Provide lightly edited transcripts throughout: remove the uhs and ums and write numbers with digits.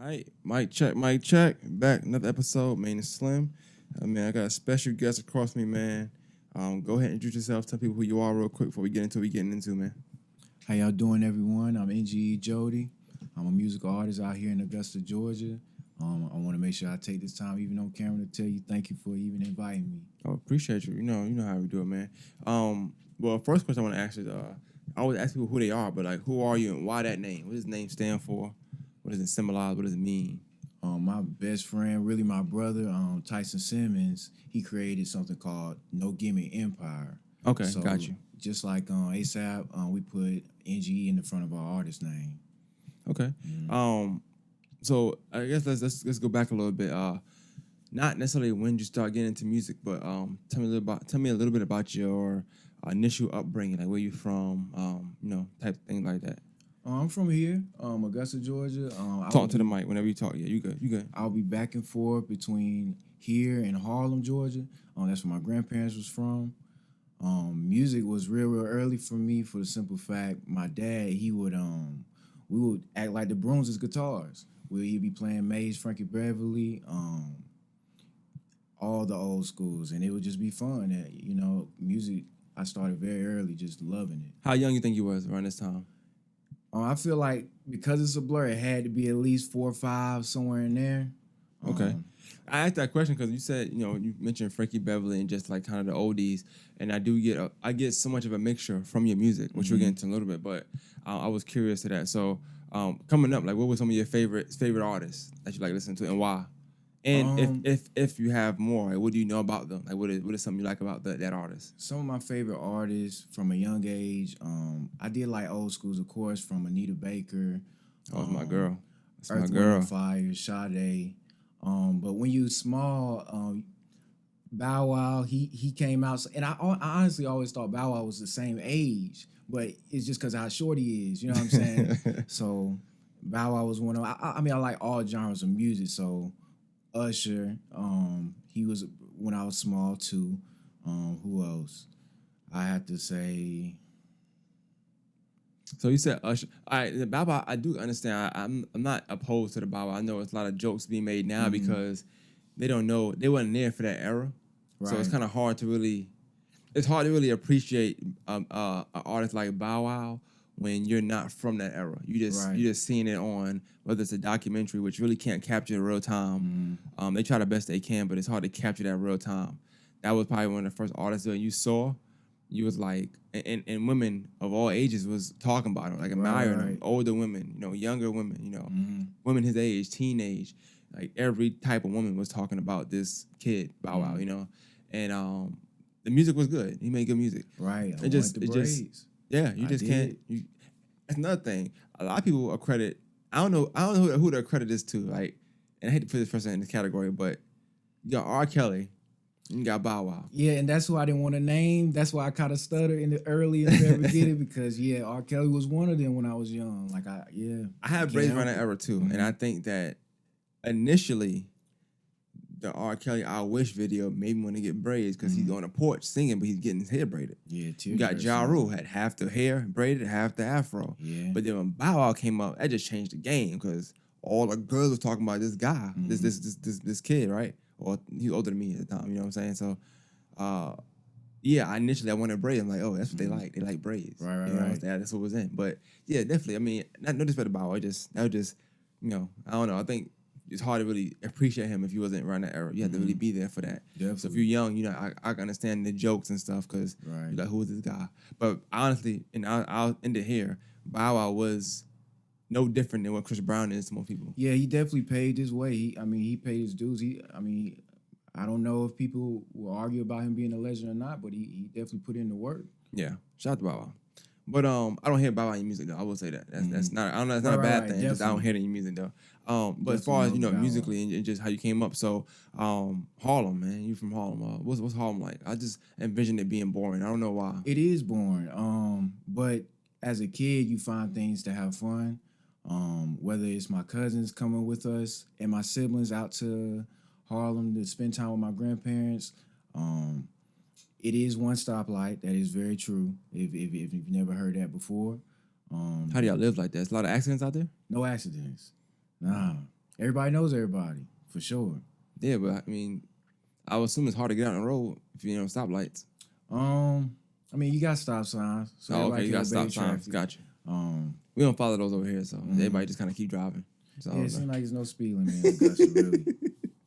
right, mic check, mic check. Back another episode, man. It's Slim. Man, I got a special guest across me, man. Go ahead and introduce yourself. Tell people who you are real quick before we get into what we getting into, man. How y'all doing, everyone? I'm Jody. I'm a musical artist out here in Augusta, Georgia. I want to make sure I take this time, even on camera, to tell you thank you for even inviting me. Oh, appreciate you. You know how we do it, man. Well, first question I want to ask is, I always ask people who they are, but like, who are you and why that name? What does the name stand for? What does it symbolize? What does it mean? My best friend, really my brother, Tyson Simmons, he created something called No Gimme Empire. Okay, So got you. just like ASAP, we put NGE in the front of our artist name. Okay. So I guess let's go back a little bit. Not necessarily when you start getting into music, but tell me a little bit about your initial upbringing, like where you from, type of thing like that. I'm from here, Augusta, Georgia. Talk to the mic whenever you talk. Yeah, you good. You good. I'll be back and forth between here and Harlem, Georgia. That's where my grandparents was from. Music was real early for me for the simple fact my dad, we would act like the Brooms as guitars. He'd be playing Maze, Frankie Beverly, all the old schools, and it would just be fun. Music, I started very early, just loving it. How young you think you was around this time? I feel like because it's a blur, it had to be at least 4 or 5, somewhere in there. Okay. I asked that question because you said, you mentioned Frankie Beverly and just like kind of the oldies, and I get so much of a mixture from your music, which we'll get into in a little bit, but I was curious to that. So coming up, like what were some of your favorite artists that you like listening to and why? And if you have more, like, what do you know about them? Like what is something you like about that artist? Some of my favorite artists from a young age, I did like old schools, of course, from Anita Baker. Oh, that's my girl. That's Earth, my girl. Wind & Fire, Sade. But when you small, Bow Wow, he came out, and I honestly always thought Bow Wow was the same age, but it's just because how short he is, you know what I'm saying? So Bow Wow was one of, I like all genres of music, so Usher, he was when I was small too. Who else? I have to say. So you said Usher. All right, the Bow Wow, I do understand. I'm not opposed to the Bow Wow. I know it's a lot of jokes being made now because they don't know, they wasn't there for that era. Right. So it's kind of hard to really appreciate an artist like Bow Wow when you're not from that era. You just seeing it on whether it's a documentary, which really can't capture the real time. They try the best they can, but it's hard to capture that real time. That was probably one of the first artists that you saw. You was like, and women of all ages was talking about him, like admiring him. Older women, younger women, women his age, teenage, like every type of woman was talking about this kid, Bow Wow, and the music was good. He made good music. Right. That's another thing. A lot of people accredit. I don't know who to accredit this to. Like, and I hate to put this person in this category, but you got R. Kelly. You got Bow Wow. Yeah, and that's who I didn't want to name. That's why I kind of stuttered in the early and never did it because R. Kelly was one of them when I was young. I had braids around that era too, and I think that initially the R. Kelly I Wish video made me want to get braids because he's on a porch singing, but he's getting his hair braided. Yeah, you got Ja Rule had half the hair braided, half the afro. Yeah, but then when Bow Wow came up, that just changed the game because all the girls was talking about this guy, this kid, right? Or he's older than me at the time, you know what I'm saying? So, initially I wanted braids. I'm like, oh, that's what they like. They like braids. Right. That's what was in. But yeah, definitely. I mean, no disrespect to Bow Wow. That was just, I don't know. I think it's hard to really appreciate him if you wasn't around that era. You have to really be there for that. Definitely. So if you're young, I can understand the jokes and stuff because you're like, who is this guy? But honestly, and I'll end it here. Bow Wow was no different than what Chris Brown is to most people. Yeah, he definitely paid his way. He paid his dues. I don't know if people will argue about him being a legend or not, but he definitely put in the work. Yeah, shout out to Bow Wow. But I don't hear Bow Wow in your music though. I will say that. That's not. I don't know. That's not a bad thing. Just I don't hear it in your music though. But as far as musically and just how you came up, so Harlem, man, you from Harlem. What's Harlem like? I just envision it being boring. I don't know why. It is boring. But as a kid, you find things to have fun. Whether it's my cousins coming with us and my siblings out to Harlem to spend time with my grandparents. It is one stoplight. That is very true. If you've never heard that before. How do y'all live like that? There's a lot of accidents out there? No accidents. Nah. Everybody knows everybody for sure. Yeah, but I mean, I would assume it's hard to get out on the road if you don't stoplights. I mean, you got stop signs, so Oh, okay, everybody you can got obey stop signs. traffic. Gotcha. Um, We don't follow those over here, so everybody just kind of keep driving. So, yeah, it seems like there's no speed limit in Augusta, really,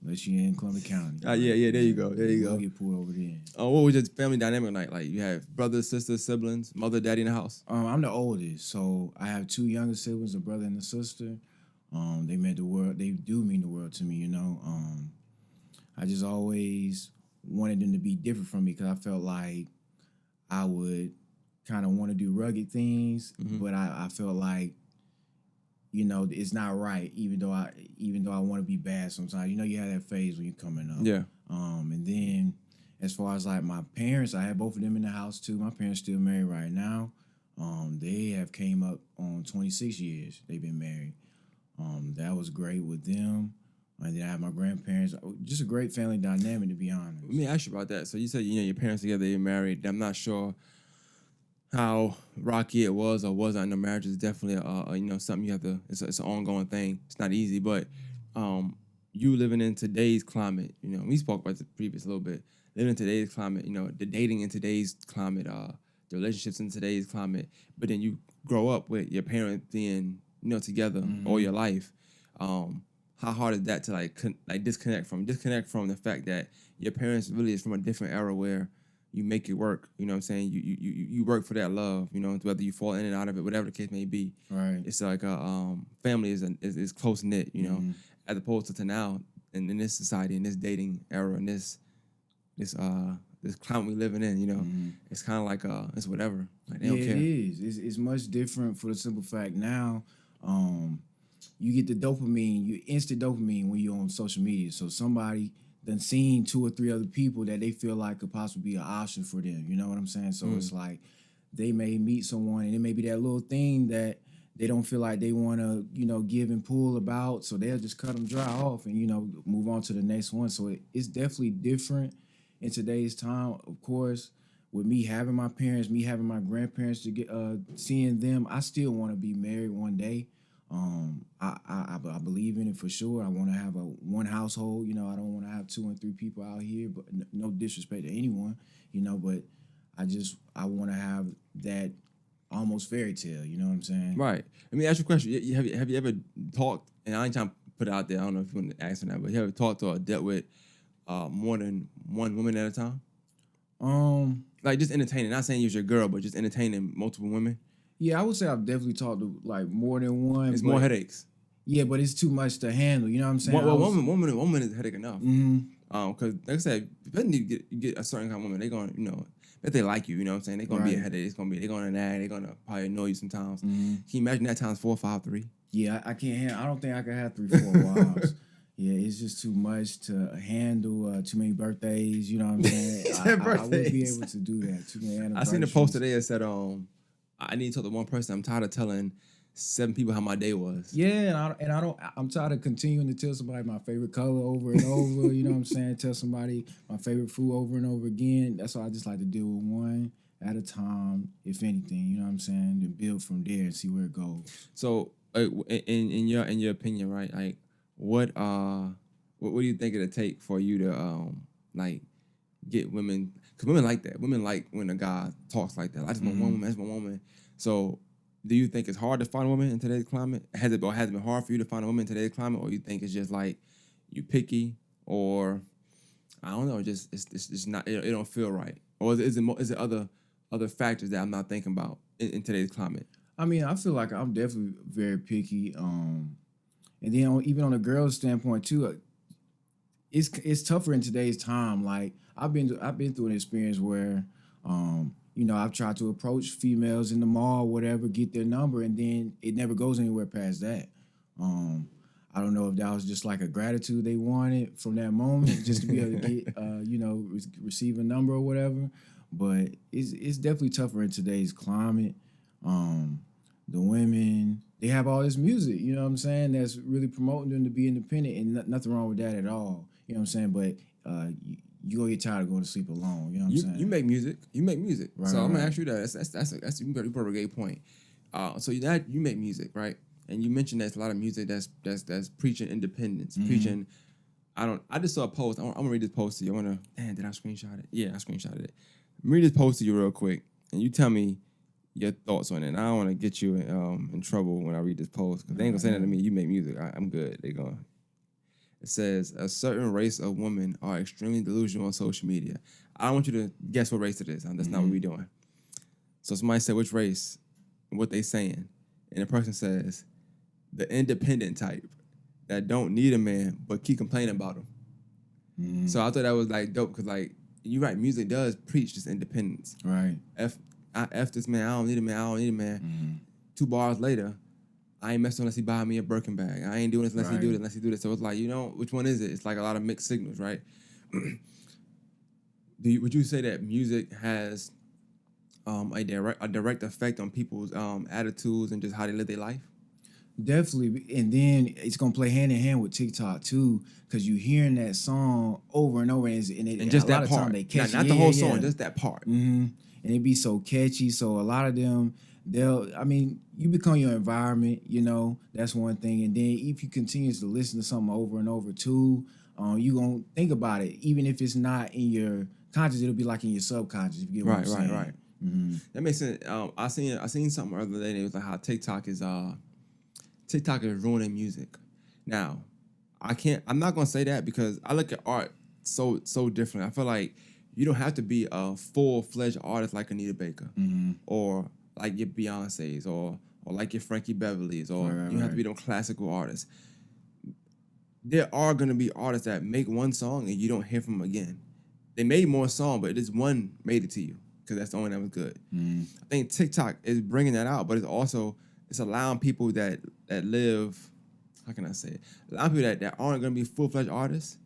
unless you're in Columbia County. yeah, there you go. There you We'll go. get pulled over there. What was your family dynamic like? Like you have brothers, sisters, siblings, mother, daddy in the house? I'm the oldest, so I have two younger siblings, a brother and a sister. They meant the world. They do mean the world to me, you know. I just always wanted them to be different from me because I felt like I would kind of want to do rugged things, but I felt like, you know, it's not right. Even though I want to be bad sometimes. You know, you have that phase when you're coming up. Yeah. And then as far as like my parents, I had both of them in the house too. My parents still married right now. They have came up on 26 years. They've been married. That was great with them. And then I have my grandparents. Just a great family dynamic, to be honest. Let me ask you about that. So you said your parents together, they're married. I'm not sure how rocky it was or wasn't. I know marriage is definitely something you have to. It's an ongoing thing. It's not easy, but you living in today's climate. You know, we spoke about the previous a little bit. Living in today's climate, you know, the dating in today's climate, the relationships in today's climate. But then you grow up with your parents being together all your life. How hard is that to disconnect from the fact that your parents really is from a different era where you make it work, you know what I'm saying? You work for that love, you know, whether you fall in and out of it, whatever the case may be. Right. It's like family is close knit, you know, as opposed to now in this society, in this dating era, in this climate we living in, you know, it's kind of like it's whatever. Like they don't care. It is. It's much different for the simple fact now. You get the dopamine, you instant dopamine when you're on social media. So somebody done seen 2 or 3 other people that they feel like could possibly be an option for them. You know what I'm saying? So it's like they may meet someone and it may be that little thing that they don't feel like they want to, give and pull about. So they'll just cut them dry off and, move on to the next one. So it's definitely different in today's time. Of course, with me having my parents, me having my grandparents to get seeing them, I still want to be married one day. I believe in it for sure. I want to have one household. I don't want to have 2 and 3 people out here. But no disrespect to anyone, But I want to have that almost fairy tale. You know what I'm saying? Right. Let me ask you a question. Have you ever talked? And I ain't trying to put it out there. I don't know if you want to answer that, but you ever talked or dealt with more than one woman at a time? Like just entertaining. Not saying you're your girl, but just entertaining multiple women. Yeah, I would say I've definitely talked to like more than one. It's more headaches. Yeah, but it's too much to handle. You know what I'm saying? One woman is a headache enough. Because like I said, you get a certain kind of woman, they're gonna, if they like you, you know what I'm saying, they're gonna be a headache. They're gonna nag. They're gonna probably annoy you sometimes. Can you imagine that times 4, 5, 3? Yeah, I can't handle. I don't think I can have 3, 4 wives. Yeah, it's just too much to handle. Too many birthdays. You know what I'm saying? I wouldn't be able to do that. Too many anniversaries. I seen a post today that said, I need to talk to one person. I'm tired of telling 7 people how my day was. Yeah, and I don't. I'm tired of continuing to tell somebody my favorite color over and over. You know what I'm saying? Tell somebody my favorite food over and over again. That's why I just like to deal with one at a time, if anything. You know what I'm saying? To build from there and see where it goes. So, in your opinion, right? Like, what do you think it'll take for you to get women? Because women like that. Women like when a guy talks like that. I just want one woman. That's one woman. So, do you think it's hard to find a woman in today's climate? Has it been hard for you to find a woman in today's climate, or you think it's just like you picky, or I don't know, it's not. It don't feel right, or is it other factors that I'm not thinking about in today's climate? I mean, I feel like I'm definitely very picky. And then even on a girl's standpoint too, it's tougher in today's time. Like I've been through an experience where, I've tried to approach females in the mall, whatever, get their number, and then it never goes anywhere past that. I don't know if that was just like a gratitude they wanted from that moment, just to be able to get, receive a number or whatever. But it's definitely tougher in today's climate. The women, they have all this music, you know what I'm saying, that's really promoting them to be independent, and nothing wrong with that at all. You know what I'm saying? But you gonna get tired of going to sleep alone. You know what I'm saying? You make music. Right, so I'm gonna ask you that. That's you brought a great point. So you make music, right? And you mentioned there's a lot of music that's preaching independence, preaching. I just saw a post. I'm gonna read this post to you. Damn, did I screenshot it? Yeah, I screenshotted it. Read this post to you real quick, and you tell me your thoughts on it. And I don't want to get you in trouble when I read this post because they ain't gonna say that to me. You make music. I'm good. It says a certain race of women are extremely delusional on social media. I don't want you to guess what race it is. That's not what we're doing. So somebody said which race, and what they saying, and the person says the independent type that don't need a man but keep complaining about him. So I thought that was like dope because like you're right, music does preach this independence. Right. I F this man, I don't need a man, I don't need a man. 2 bars later, I ain't messing unless he buy me a Birkin bag. I ain't doing this unless he do this, So it's like, which one is it? It's like a lot of mixed signals, right? Would you say that music has a direct effect on people's attitudes and just how they live their life? Definitely, and then it's gonna play hand in hand with TikTok too, because you hearing that song over and over, and just a that lot of part, time they catch not the whole song, just that part. And it be so catchy. So a lot of them, you become your environment. That's one thing. And then if you continue to listen to something over and over too, you gonna think about it, even if it's not in your conscious, it'll be like in your subconscious. If you get what I'm saying. Right. That makes sense. I seen something the other day. And it was like how TikTok is ruining music. Now, I'm not gonna say that because I look at art so different. I feel like you don't have to be a full-fledged artist like Anita Baker or like your Beyoncé's or like your Frankie Beverly's or you have to be them classical artists. There are gonna be artists that make one song and you don't hear from them again. They made more songs, but this one made it to you because that's the only that was good. I think TikTok is bringing that out, but it's allowing people that live, how can I say it? Allowing people that aren't going to be full-fledged artists,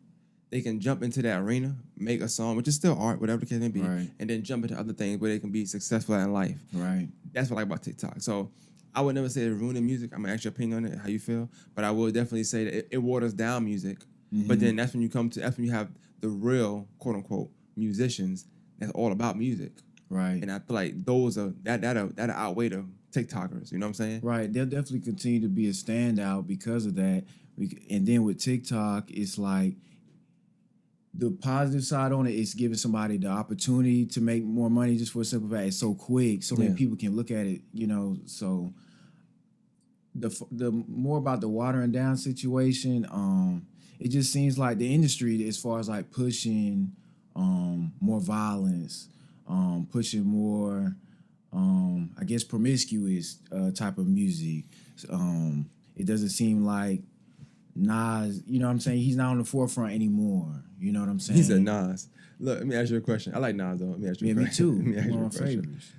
they can jump into that arena, make a song, which is still art, whatever the case may be, and then jump into other things where they can be successful in life. Right. That's what I like about TikTok. So I would never say it's ruining music. I'm going to ask your opinion on it, how you feel. But I will definitely say that it waters down music. But then that's when you have the real, quote-unquote, musicians that's all about music. Right. And I feel like those that'll outweigh the TikTokers, you know what I'm saying? Right. They'll definitely continue to be a standout because of that. And then with TikTok, it's like the positive side on it is giving somebody the opportunity to make more money just for a simple fact. It's so quick. So many people can look at it, so the more about the watering down situation, it just seems like the industry, as far as like pushing more violence, pushing more I guess promiscuous type of music. It doesn't seem like Nas, you know what I'm saying? He's not on the forefront anymore. You know what I'm saying? He said Nas. Look, let me ask you a question. I like Nas though. Let me ask you a question. Me too. Let me ask you a One of my question. favorites.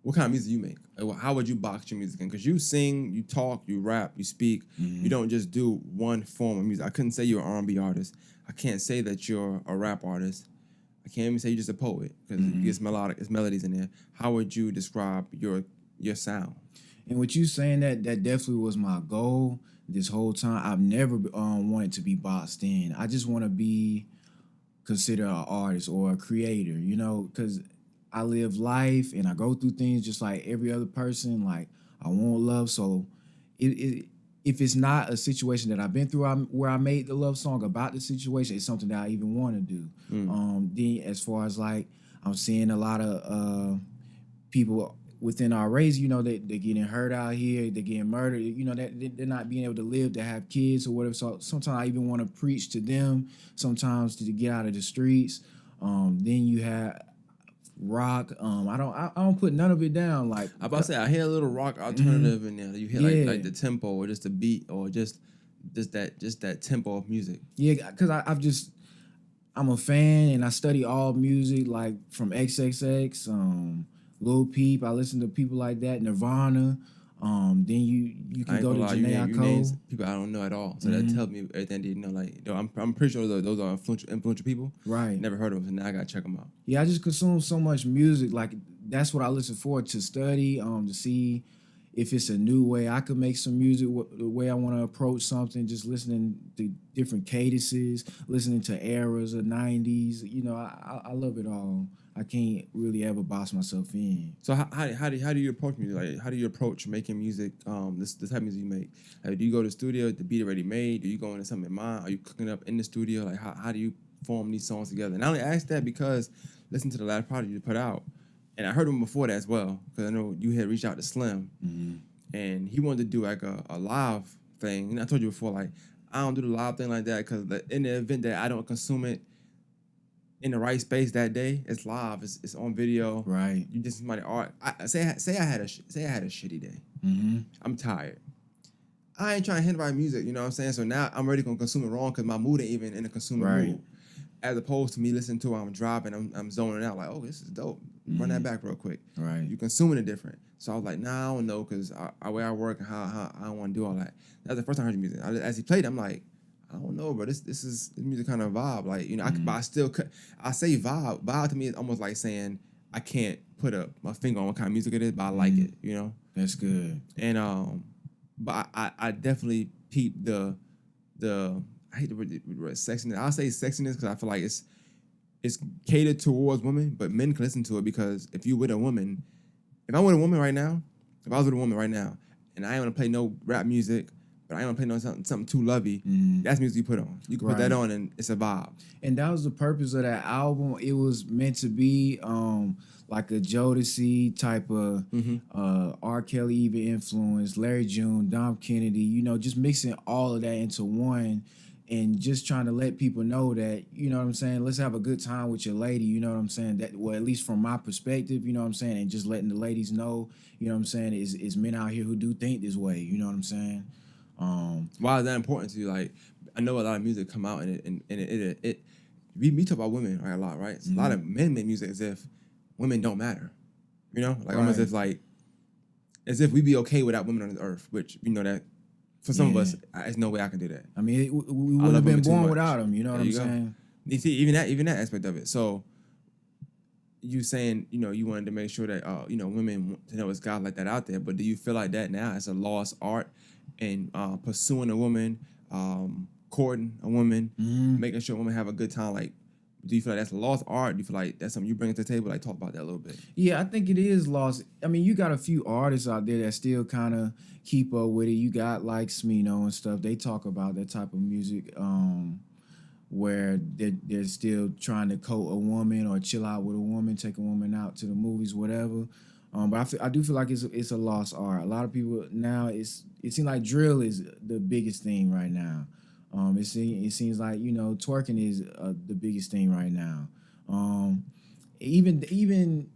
What kind of music you make? How would you box your music in? Because you sing, you talk, you rap, you speak. You don't just do one form of music. I couldn't say you're an R&B artist. I can't say that you're a rap artist. I can't even say you're just a poet because it's melodic, it's melodies in there. How would you describe your sound? And with you saying that definitely was my goal this whole time. I've never wanted to be boxed in. I just want to be considered an artist or a creator, because I live life and I go through things just like every other person. Like I want love, so if it's not a situation that I've been through where I made the love song about the situation, it's something that I even want to do. Then as far as like I'm seeing a lot of people within our race, they're getting hurt out here, they're getting murdered, that they're not being able to live, to have kids or whatever. So sometimes I even want to preach to them, sometimes to get out of the streets. Then you have rock. I don't put none of it down. Like I about to say, I hear a little rock alternative in there. You hear like the tempo or just the beat or just that tempo of music. Yeah, because I'm a fan and I study all music, like from XXX, Lil Peep. I listen to people like that, Nirvana. Then you can go to Janae Cole. People I don't know at all. So that tells me everything you know. Like I'm pretty sure those are influential people. Right. Never heard of them, so now I gotta check them out. Yeah, I just consume so much music. Like that's what I listen for, to study, to see if it's a new way I could make some music, the way I want to approach something. Just listening to different cadences, listening to eras of '90s. I love it all. I can't really ever box myself in. So how do you approach music? Like how do you approach making music? This type of music you make. Like, do you go to the studio, the beat already made? Do you go into something in mind? Are you cooking up in the studio? Like how do you form these songs together? And I only ask that because listen to the last project you put out, and I heard him before that as well because I know you had reached out to Slim, and he wanted to do like a live thing. And I told you before, like I don't do the live thing like that because in the event that I don't consume it in the right space that day, it's live, it's on video. Right. You just somebody art. Say I had a shitty day. I'm tired. I ain't trying to hit by music, you know what I'm saying? So now I'm already gonna consume it wrong because my mood ain't even in a consuming mood. As opposed to me listening to it, I'm dropping, I'm zoning out like, oh, this is dope. Run that back real quick. Right. You consuming it different. So I was like, nah, I don't know because way I work and how I don't want to do all that. That's the first time I heard your music. As he played, I'm like, I don't know, bro. This music kind of vibe. Like, you know, but I still I say vibe. Vibe to me is almost like saying I can't put my finger on what kind of music it is, but I like it, you know? That's good. And but I definitely peep the I hate the word sexiness. I'll say sexiness because I feel like it's catered towards women, but men can listen to it because if you with a woman, if I'm with a woman right now, if I was with a woman right now, and I ain't gonna play no rap music, but I ain't gonna play no something too lovey, that's music you put on. You can put that on and it's a vibe. And that was the purpose of that album. It was meant to be like a Jody type of R. Kelly even influence, Larry June, Dom Kennedy, you know, just mixing all of that into one and just trying to let people know that, you know what I'm saying, let's have a good time with your lady, you know what I'm saying, that, well, at least from my perspective, you know what I'm saying, and just letting the ladies know, you know what I'm saying, is men out here who do think this way, you know what I'm saying. Why is that important to you? Like, I know a lot of music come out and we talk about women right, a lot, right? A lot of men make music as if women don't matter, you know, like almost as if we be okay without women on the earth, which you know that for some of us, there's no way I can do that. I mean, we would have been born without them, you know what I'm saying? You see, even that aspect of it. So you saying, you know, you wanted to make sure that you know, women want to know it's guys like that out there, but do you feel like that now as a lost art and pursuing a woman, courting a woman, making sure women have a good time? Like, do you feel like that's a lost art? Do you feel like that's something you bring to the table? Like, talk about that a little bit. Yeah, I think it is lost. I mean, you got a few artists out there that still kind of keep up with it. You got like Smino and stuff. They talk about that type of music where they're still trying to coat a woman or chill out with a woman, take a woman out to the movies, whatever. But I do feel like it's a lost art. A lot of people now, it seems like drill is the biggest thing right now. It seems like, you know, twerking is the biggest thing right now. Even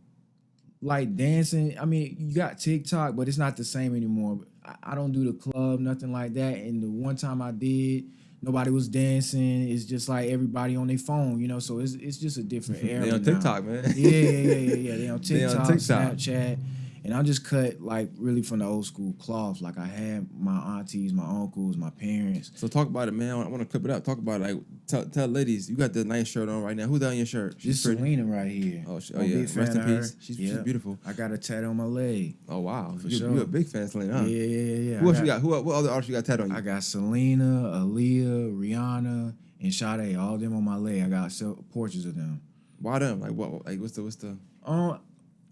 like dancing. I mean, you got TikTok, but it's not the same anymore. I don't do the club, nothing like that. And the one time I did, nobody was dancing. It's just like everybody on their phone, you know. So it's just a different era. They on TikTok, man. Yeah. They on TikTok, Snapchat. And I'm just cut like really from the old school cloth. Like I had my aunties, my uncles, my parents. So talk about it, man. I want to clip it up. Talk about it. Like tell ladies, you got the nice shirt on right now. Who's that on your shirt? She's Selena right here. Oh yeah. Rest in peace. She's beautiful. I got a tattoo on my leg. Oh wow. For sure. You're a big fan of Selena, huh? Yeah. Who else you got? What other artists you got tattooed on you? I got Selena, Aaliyah, Rihanna, and Sade. All of them on my leg. I got portraits of them. Why them? Like what? Like what's the?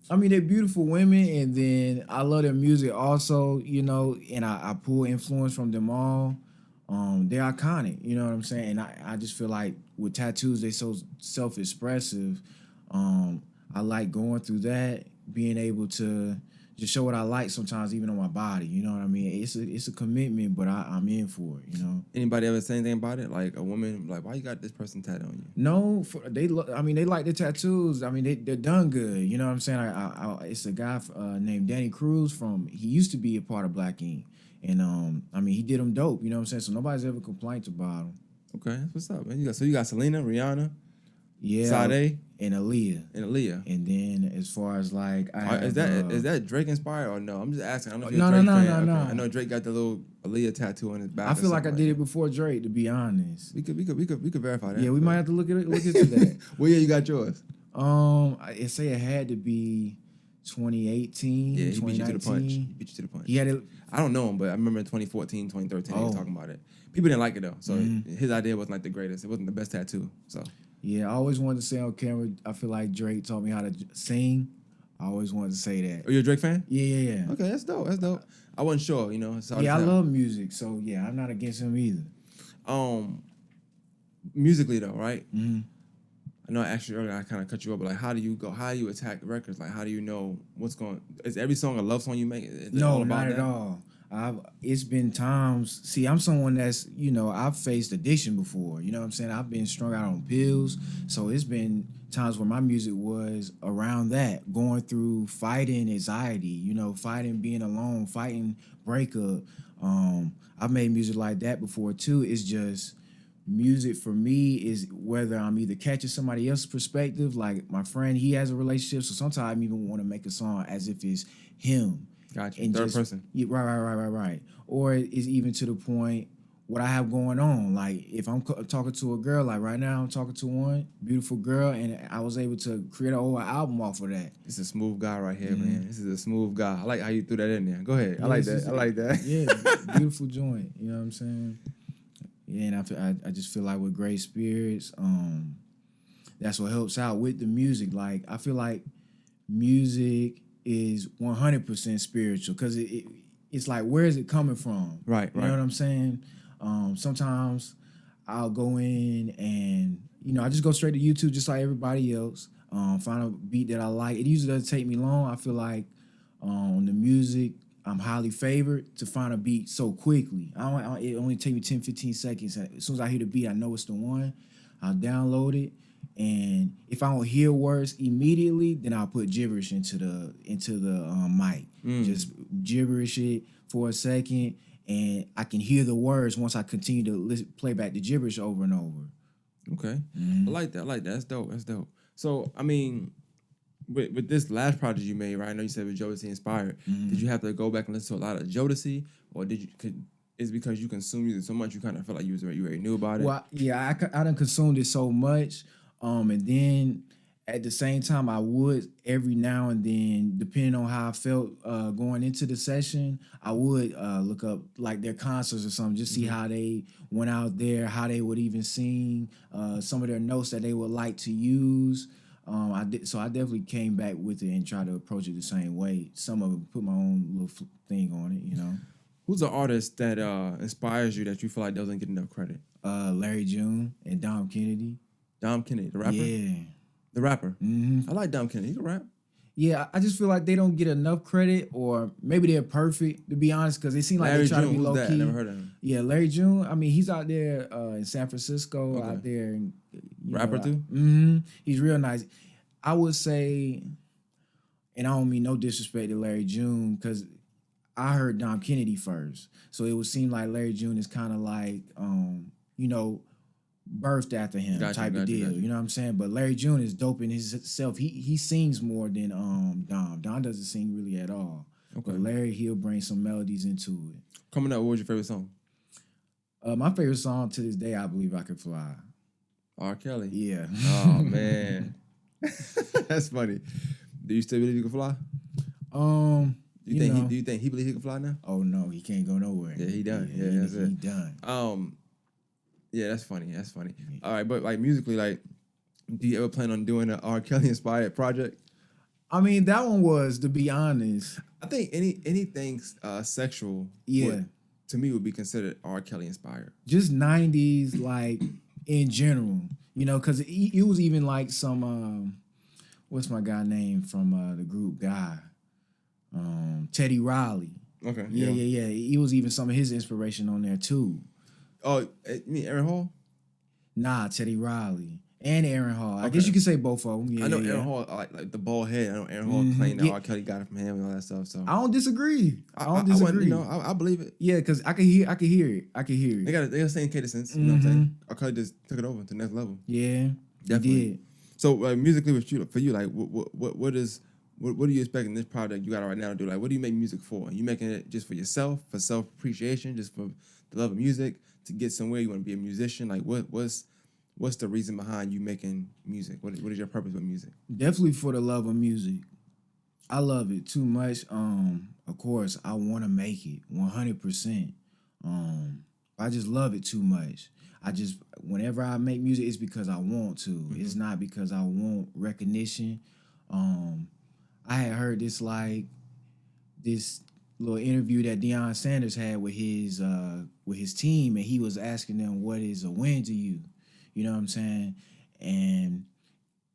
I mean, they're beautiful women, and then I love their music also, you know, and I pull influence from them all. They're iconic, you know what I'm saying? And I just feel like with tattoos, they're so self-expressive. I like going through that, being able to just show what I like sometimes, even on my body, you know what I mean? It's a commitment, but I'm in for it, you know? Anybody ever say anything about it? Like a woman, like, why you got this person tattooed on you? No, they like the tattoos. I mean, they're done good. You know what I'm saying? It's a guy named Danny Cruz he used to be a part of Black Ink. And, I mean, he did them dope. You know what I'm saying? So nobody's ever complained about him. Okay, that's what's up, man. You got Selena, Rihanna, Sade, and Aaliyah. And then as far as like, is that Drake inspired or no? I'm just asking. I don't know if you're a Drake fan. No. Okay. I know Drake got the little Aaliyah tattoo on his back. I feel like I did it before Drake, to be honest. We could verify that. Yeah, we might have to look into that. Well, yeah, you got yours. I say it had to be 2018, Yeah, he beat you to the punch. 2019. He beat you to the punch. He had it. I don't know him, but I remember in 2014, 2013, he was Oh. talking about it. People didn't like it though, so his idea wasn't like the greatest. It wasn't the best tattoo. So Yeah, I always wanted to say on camera, I feel like Drake taught me how to sing. I always wanted to say that. are you a Drake fan? Yeah. Okay, that's dope. That's dope. I wasn't sure, you know. It's hard to Yeah, I tell. love music, so yeah, I'm not against him either. Musically though, right? Mm-hmm. I know I asked you earlier, I kind of cut you up, but like, how do you attack records? Like, how do you know what's going? Is every song a love song you make? Is it No, all about not at all. It's been times. See, I'm someone that's I've faced addiction before. You know what I'm saying? I've been strung out on pills, so it's been times where my music was around that, going through fighting anxiety. Fighting being alone, fighting breakup. I've made music like that before too. It's just music for me is whether I'm either catching somebody else's perspective, like my friend, he has a relationship, so sometimes I even want to make a song as if it's him. Gotcha. And Third person. Yeah, right. Or it's even to the point what I have going on. Like if I'm talking to a girl, like right now I'm talking to one beautiful girl, and I was able to create a whole album off of that. This is a smooth guy right here, man. This is a smooth guy. I like how you threw that in there. Go ahead. I like that. Yeah, beautiful joint. You know what I'm saying? Yeah, and I just feel like with great spirits, that's what helps out with the music. Like I feel like music is 100% spiritual because it's like, where is it coming from? Right. You know what I'm saying? Sometimes I'll go in and I just go straight to YouTube just like everybody else. Find a beat that I like. It usually doesn't take me long. I feel like the music, I'm highly favored to find a beat so quickly. It only take me 10, 15 seconds. As soon as I hear the beat, I know it's the one. I'll download it, and if I don't hear words immediately, then I'll put gibberish into the mic. Just gibberish it for a second, and I can hear the words once I continue to play back the gibberish over and over. Okay, I like that. That's dope. So I mean, with this last project you made, right? I know you said it was Jody inspired. Did you have to go back and listen to a lot of Jody, or is it because you consume music so much you kind of felt like you already knew about it? Well, yeah, I done consumed it so much, and then at the same time, I would every now and then, depending on how I felt going into the session, I would look up like their concerts or something, just see how they went out there, how they would even sing, some of their notes that they would like to use. I definitely came back with it and tried to approach it the same way. Some of it, put my own little thing on it, Who's an artist that inspires you that you feel like doesn't get enough credit? Larry June and Dom Kennedy. Dom Kennedy, the rapper? Yeah. The rapper? Mm-hmm. I like Dom Kennedy. He can rap. Yeah, I just feel like they don't get enough credit, or maybe they're perfect, to be honest, because they seem like they try to be low key. I never heard of him. Yeah, Larry June. I mean, he's out there in San Francisco, out there. And, rapper too? Mm-hmm. He's real nice. I would say, and I don't mean no disrespect to Larry June, because I heard Dom Kennedy first. So it would seem like Larry June is kind of like, birthed after him type of deal. You know what I'm saying? But Larry June is dope in himself. He sings more than Dom. Dom doesn't sing really at all. Okay. But Larry, he'll bring some melodies into it. Coming up, what was your favorite song? My favorite song to this day, I Believe I Could Fly. R. Kelly. Yeah. Oh man. That's funny. Do you still believe you can fly? Do you think he believe he can fly now? Oh no, he can't go nowhere. Yeah, he done. Yeah, that's it. He done. Yeah, that's funny. Yeah. All right, but like musically, like, do you ever plan on doing an R. Kelly inspired project? I mean, that one was, to be honest. I think anything sexual, to me, would be considered R. Kelly inspired. Just 90s, like in general, because it was even like some what's my guy name from the group Guy, Teddy Riley. Okay. Yeah. He was even some of his inspiration on there too. Oh, you mean Aaron Hall? Nah, Teddy Riley and Aaron Hall. I guess you could say both of them. Yeah, I know Aaron Hall, like the bald head. I know Aaron Hall claimed that R. Kelly got it from him and all that stuff. So I don't disagree. I disagree. I believe it. Yeah, because I can hear it. They got the same cadence. You know what I'm saying? R. Kelly just took it over to the next level. Yeah, definitely. Did. So musically, for you, like what do you expect in this project you got right now to do? Like, what do you make music for? Are you making it just for yourself, for self appreciation, just for the love of music, to get somewhere? You want to be a musician? Like, what's the reason behind you making music? What is your purpose with music? Definitely for the love of music. I love it too much. Of course, I want to make it 100%. I just love it too much. I just whenever I make music, it's because I want to. It's not because I want recognition. Um, I had heard this little interview that Deion Sanders had with his team, and he was asking them, "What is a win to you?" You know what I'm saying? And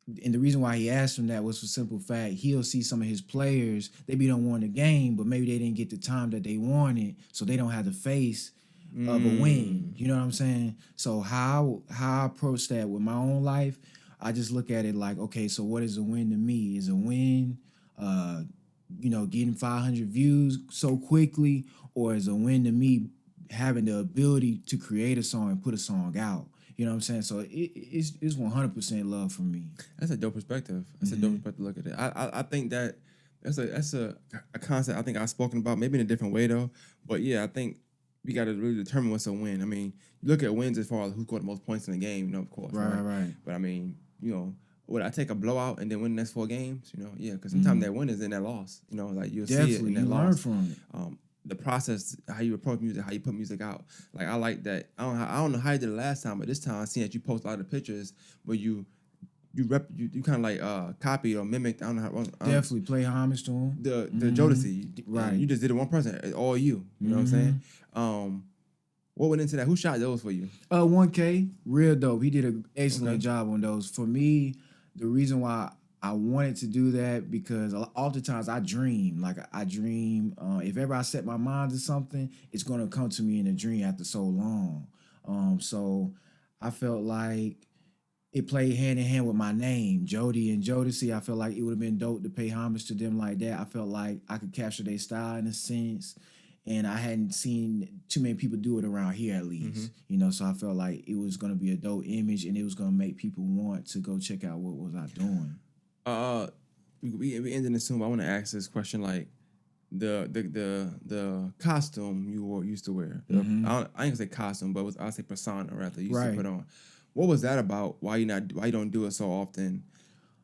the reason why he asked him that was for simple fact he'll see some of his players they be don't want the game, but maybe they didn't get the time that they wanted, so they don't have the face of a win. You know what I'm saying? So how I approach that with my own life, I just look at it like, okay, so what is a win to me? Is a win, getting 500 views so quickly, or is a win to me having the ability to create a song and put a song out? You know what I'm saying? So it's 100% love for me. That's a dope perspective. That's a dope perspective to look at it. I think that's a concept I think I've spoken about, maybe in a different way though. But yeah, I think we got to really determine what's a win. I mean, you look at wins as far as who scored the most points in the game, of course. Right. But I mean, would I take a blowout and then win the next 4 games? Yeah, because sometimes that win is in that loss. Like you'll Definitely, see it in that you loss. learn from it. The process, how you approach music, how you put music out. Like I like that. I don't know how you did it last time, but this time I seen that you post a lot of pictures where you kind of like copied or mimicked. I don't know how. Definitely play homage to him. The Jody, right? You just did it one person, all you. You know what I'm saying? What went into that? Who shot those for you? 1K, real dope. He did an excellent job on those. For me, the reason why I wanted to do that because oftentimes I dream. Like I dream. If ever I set my mind to something, it's gonna come to me in a dream after so long. So I felt like it played hand in hand with my name, Jody and Jodeci. I felt like it would have been dope to pay homage to them like that. I felt like I could capture their style in a sense. And I hadn't seen too many people do it around here at least, so I felt like it was going to be a dope image and it was going to make people want to go check out what was I doing. We ending this soon, but I want to ask this question, like the costume you used to wear. I ain't gonna say costume, but I'll say persona rather. You used to put on. What was that about? Why you don't do it so often?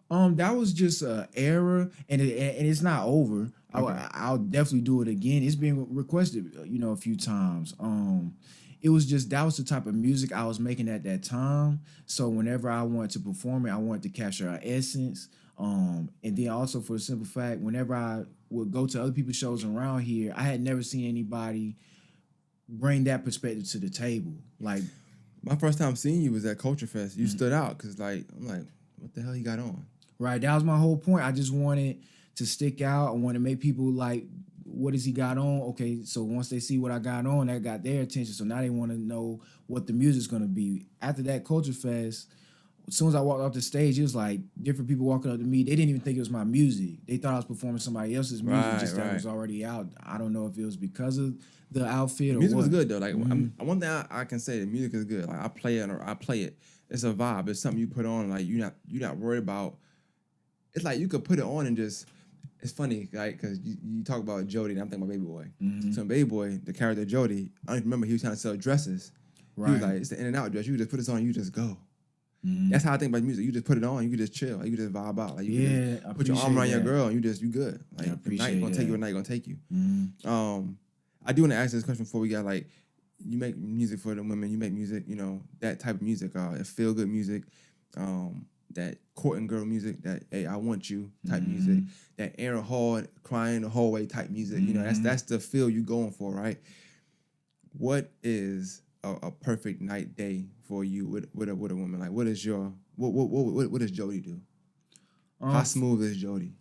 That was just an era, and it's not over. Okay. I'll definitely do it again. It's been requested, a few times. It was just that was the type of music I was making at that time. So whenever I wanted to perform it, I wanted to capture our essence. And then also for the simple fact, whenever I would go to other people's shows around here, I had never seen anybody bring that perspective to the table. Like my first time seeing you was at Culture Fest. You stood out because I'm like, what the hell he got on? Right, that was my whole point. I just wanted to stick out. I want to make people like, what does he got on? Okay, so once they see what I got on, that got their attention. So now they want to know what the music's going to be. After that Culture Fest, as soon as I walked off the stage, it was like different people walking up to me. They didn't even think it was my music. They thought I was performing somebody else's music, that was already out. I don't know if it was because of the outfit or music what. was good though. Like one thing I can say, the music is good. Like I play it. It's a vibe. It's something you put on. Like you're not worried about. It's like you could put it on and just. It's funny, right? Because you talk about Jody, and I'm thinking about Baby Boy. So in Baby Boy, the character Jody, I don't even remember he was trying to sell dresses. Right. He was like, it's the in and out dress. You just put this on, you just go. That's how I think about music. You just put it on, you can just chill, like you just vibe out. Like you just put your arm around your girl, and you good. Like the night gonna take you, a night gonna take you. I do want to ask this question before we got like, you make music for the women. You make music, that type of music, feel good music. That courting girl music, that hey, I want you type music, that Aaron Hall crying the hallway type music. That's the feel you going for, right? What is a perfect night day for you with a woman? Like, what does Jody do? How smooth is Jody?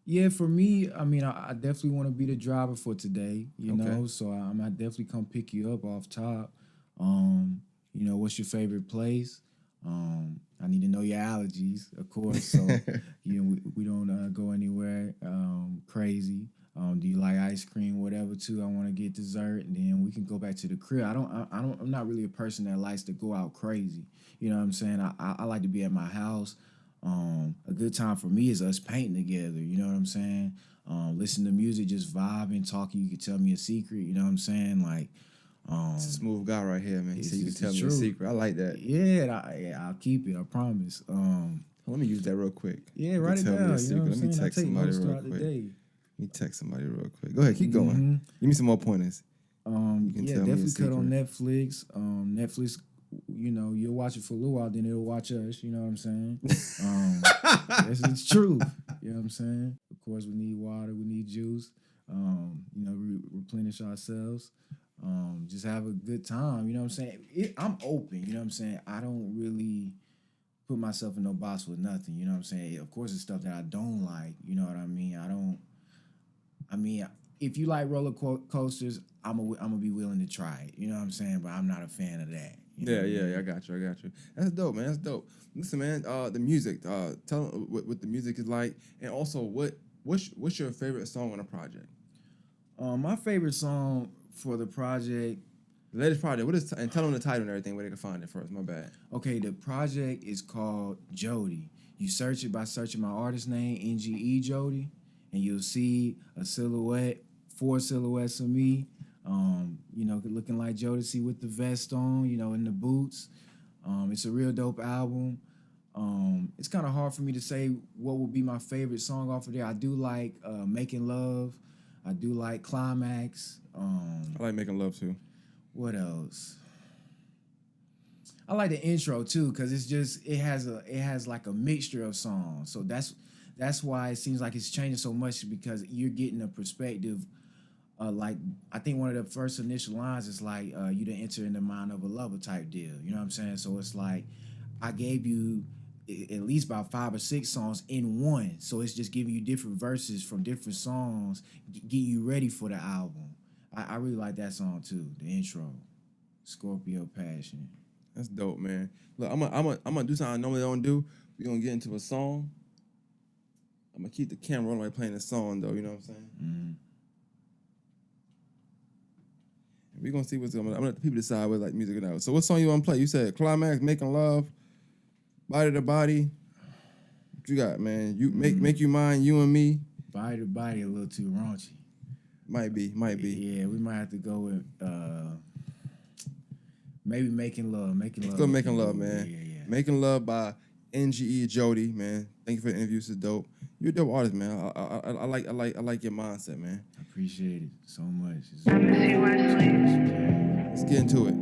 Yeah, for me, I mean, I definitely want to be the driver for today, know, so I might definitely come pick you up off top. What's your favorite place? I need to know your allergies, of course. So, we don't go anywhere crazy. Do you like ice cream, whatever? Too, I want to get dessert, and then we can go back to the crib. I'm not really a person that likes to go out crazy. You know what I'm saying? I like to be at my house. A good time for me is us painting together. You know what I'm saying? Listen to music, just vibing, talking. You can tell me a secret. You know what I'm saying? Like. It's a smooth guy right here, man. He said you can tell me a secret. I like that. Yeah, I'll keep it. I promise. Let me use that real quick. Yeah, write it down. Me a secret. Let me text somebody real quick. Let me text somebody real quick. Go ahead, keep going. Give me some more pointers. Yeah, definitely cut on Netflix. Netflix, you know, you'll watch it for a little while, then it'll watch us. You know what I'm saying? It's true. You know what I'm saying? Of course, we need water, we need juice. You know, replenish ourselves. Just have a good time. You know what I'm saying? I'm open. You know what I'm saying? I don't really put myself in no box with nothing. You know what I'm saying? Of course, it's stuff that I don't like. You know what I mean? I mean, if you like roller coasters, I'm gonna be willing to try it. You know what I'm saying? But I'm not a fan of that. Yeah, I got you. That's dope, man. That's dope. Listen, man, the music. Tell them what the music is like, and also what's your favorite song on a project? My favorite song for the project. The latest project. What is and tell them the title and everything where they can find it first. My bad. Okay, the project is called Jody. You search it by searching my artist name, NGE Jody, and you'll see a silhouette, 4 silhouettes of me. You know, looking like Jodeci with the vest on, you know, and the boots. It's a real dope album. It's kind of hard for me to say what would be my favorite song off of there. I do like Making Love. I do like Climax. I like Making Love too. What else? I like the intro too, because it has like a mixture of songs. So that's why it seems like it's changing so much, because you're getting a perspective. Like, I think one of the first initial lines is like, you didn't enter in the mind of a lover type deal. You know what I'm saying? So it's like, I gave you at least about 5 or 6 songs in one. So it's just giving you different verses from different songs, get you ready for the album. I really like that song too, the intro, Scorpio Passion. That's dope, man. Look, I'm gonna do something I normally don't do. We're gonna get into a song. I'm gonna keep the camera on while playing the song, though. You know what I'm saying? Mm-hmm. We're gonna see what's going on. I'm gonna let the people decide what like music or not. So what song you wanna play? You said Climax, Making Love, Body to Body. What you got, man? You make you mine, you and me. Body to Body a little too raunchy. Might be. Yeah, we might have to go with maybe Making Love. Let's go Making Love, man. Yeah. Making Love by NGE Jody, man. Thank you for the interview. This is dope. You're a dope artist, man. I like your mindset, man. I appreciate it so much. Let's get into it.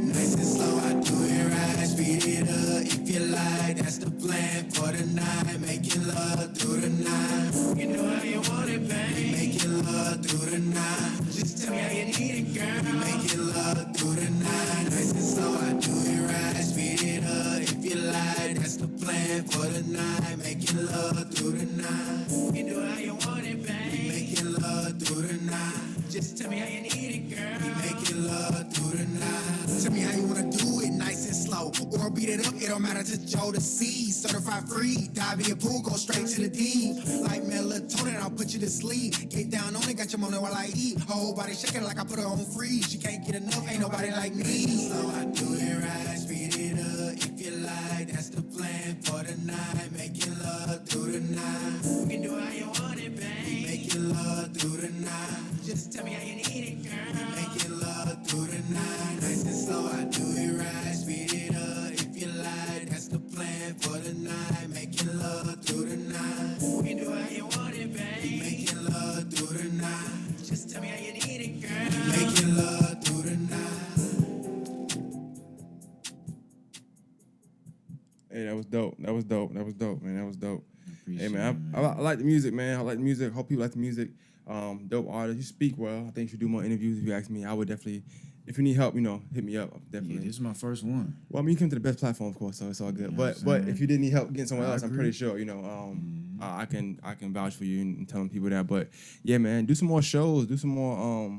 Nice and slow, I do it right. Speed it up if you like. That's the plan for the night. Making love through the night. You know how you want it, babe. Making love through the night. Just tell me how you need it, girl. Making love through the night. Nice and slow, I do it right. Speed it up if you like. That's the plan for the night. Making love through the night. You know how you want it, babe. Making love through the night. Just tell me how you need it, girl. Making love through the night. Tell me how you wanna do it, nice and slow. Or beat it up, it don't matter to Jody. Certified free, dive in your pool, go straight to the deep. Like melatonin, I'll put you to sleep. Get down on it, got your money while I eat. Her whole body shaking like I put her on freeze. She can't get enough, ain't nobody like me. So I do it right, speed it up if you like. That's the plan for the night. Making love through the night. You can do how you want it, babe. Making love through the night. Just tell me how you need it, girl. Making love through the night. Nice and slow, I do it right. Speed it up if you like. That's the plan for the night. Making love through the night. You can do how you want it, babe. Making love through the night. Just tell me how you need it, girl. Making love through the night. Hey, that was dope, man. That was dope. Hey, man, it, I like the music, man. I like the music. Hope people like the music. Dope artist. You speak well. I think you should do more interviews. If you ask me, I would definitely. If you need help, you know, hit me up. Definitely. Yeah, this is my first one. Well, I mean, you came to the best platform, of course, so it's all good. You know But if you did need help getting somewhere else, I I'm agree. pretty sure, you know, I can vouch for you and telling people that. But yeah, man, do some more shows, do some more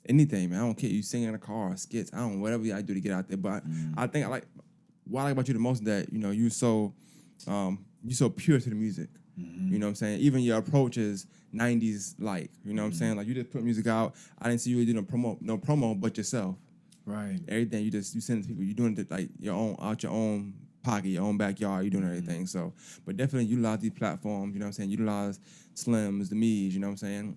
anything, man. I don't care. You sing in a car, skits, I don't know, whatever I do to get out there. But I think what I like about you the most is that, you know, you're so pure to the music. You know what I'm saying? Even your approach is 90s like, you know what I'm saying? Like, you just put music out. I didn't see you really do no promo but yourself. Right. Everything you send it to people. You're doing it like your own pocket, your own backyard, you're doing everything. So, but definitely utilize these platforms, you know what I'm saying? Utilize Slims, the Me's, you know what I'm saying?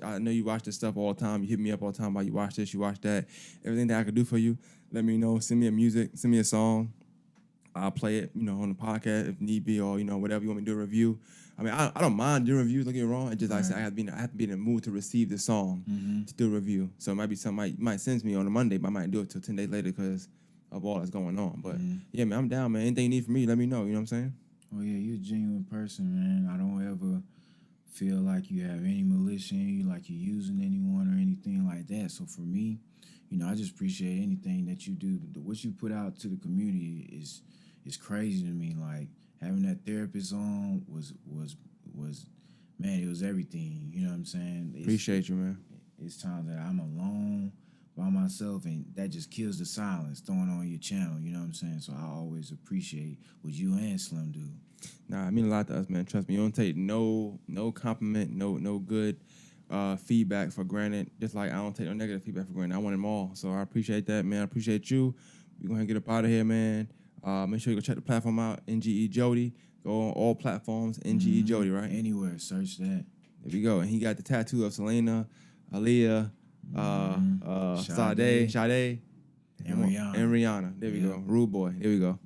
I know you watch this stuff all the time. You hit me up all the time about you watch this, you watch that. Everything that I could do for you, let me know. Send me a music, send me a song. I'll play it, on the podcast if need be, or whatever you want me to do a review. I mean, I don't mind doing reviews. Don't get me wrong. It's just like I said, I have to be in the mood to receive the song to do a review. So it might be something might send me on a Monday, but I might do it till 10 days later because of all that's going on. But yeah, man, I'm down, man. Anything you need from me, let me know. You know what I'm saying? Oh yeah, you're a genuine person, man. I don't ever feel like you have any militia in you, like you're using anyone or anything like that. So for me, I just appreciate anything that you do. What you put out to the community is crazy to me. Like having that therapist on was man, it was everything. You know what I'm saying? Appreciate you, man. It's times that I'm alone by myself, and that just kills the silence throwing on your channel. You know what I'm saying? So I always appreciate what you and Slim do. Nah, I mean a lot to us, man. Trust me, you don't take no compliment, no good feedback for granted. Just like I don't take no negative feedback for granted. I want them all. So I appreciate that, man. I appreciate you. We're gonna get up out of here, man. Make sure you go check the platform out, NGE Jody. Go on all platforms, NGE Jody, right? Anywhere, search that. There we go. And he got the tattoo of Selena, Aaliyah, Sade, and Rihanna. And Rihanna. There we go. Rude boy. There we go.